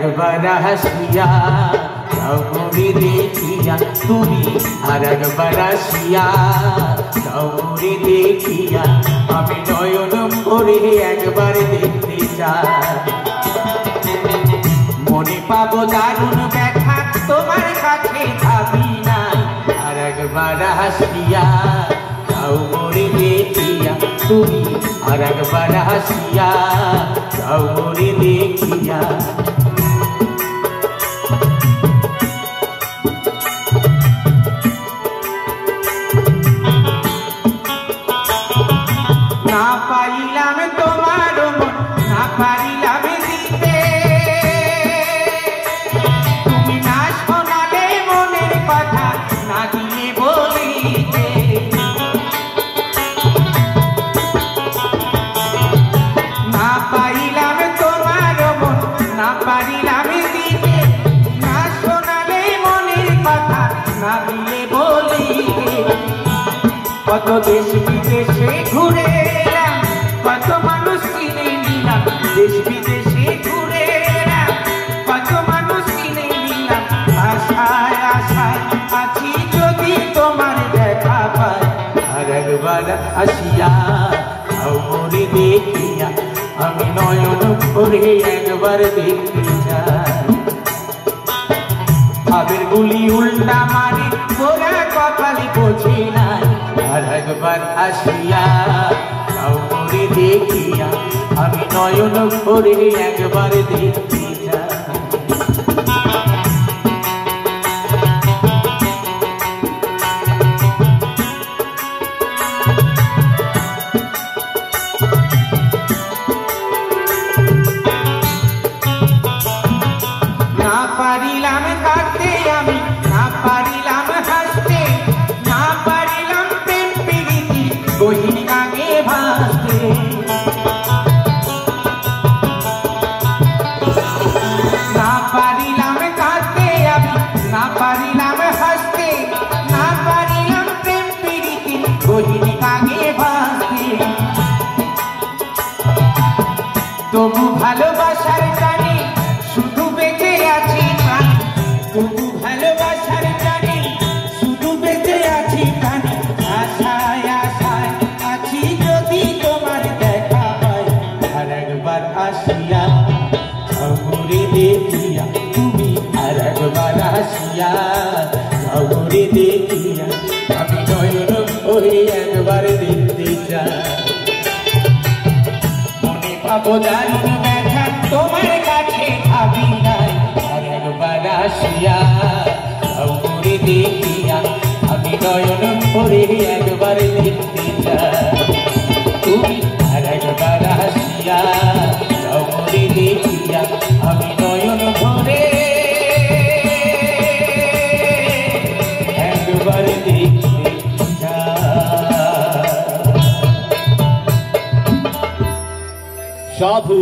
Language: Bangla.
একবার হাসিয়া যাও মোরে দেখিয়া, তুমি আর একবার হাসিয়া যাও মোরে দেখিয়া, আমি নয়ন ভরে একবার দেখতে চাই। মনে পাবো দারুণ ব্যথা তোমার কাছে ভাবি নাই, আর একবার হাসিয়া যাও মোরে দেখিয়া, তুমি আর একবার হাসিয়া যাও মোরে দেখিয়া। না পাইলাম তোমার মন, না পারিলাম দিতে, তুমি না শোনালে মনের কথা, না দিয়ে বলিতে। না পাইলাম তোমার মন, না পারিলাম দিতে, না শোনালে মনের কথা, না দিয়ে বলিতে। কত দেশ বিদেশে ঘুরে এলাম, কত মানুষ কিনে নিলাম, দেশ বিদেশে ঘুরে এলাম, কত মানুষ কিনে নিলাম, আশায় আশায় আছি যদি তোমার দেখা পাই, আর একবার আসিয়া যাও মোরে দেখিয়া, আমি নয়ন ভরে একবার দেখতে চাই। ভাবের গুলি উল্টা মারি গোরা কপালে বোঝে নাই, আর একবার আসিয়া যাও মোরে দেখিয়া, আমি নয়ন ভরে একবার দেখতে চাই। না পারিলাম কাঁদতে আমি, না পারিলাম হাসতে, না পারিলাম প্রেম প্রীতি গহীন গাঙে ভাসতে। না পারিলাম কাঁদতে আমি, না পারিলাম হাসতে, না পারিলাম প্রেম প্রীতি গহীন গাঙে ভাসতে। তবু ভালোবাসার টানে শুধু বেঁচে আছি প্রাণে, তবু ভালোবাসার টানে শুধু বেঁচে আছি প্রাণে, আশায় আশায় আছি যদি তোমার দেখা পাই, আর একবার আসিয়া যাও মোরে দেখিয়া, তুমি আর একবার আসিয়া যাও মোরে দেখিয়া, আমি নয়ন ভরে একবার দেখতে চাই। মনে পাবো দারুণ ব্যথা তোমার কাছে ভাবি নাই, আর একবার আসিয়া যাও মোরে দেখিয়া, আমি নয়ন ভরে একবার দেখতে চাই। তুমি আর একবার আসিয়া যাও মোরে দেখিয়া, আমি নয়ন ভরে একবার দেখতে চাই। সাধু।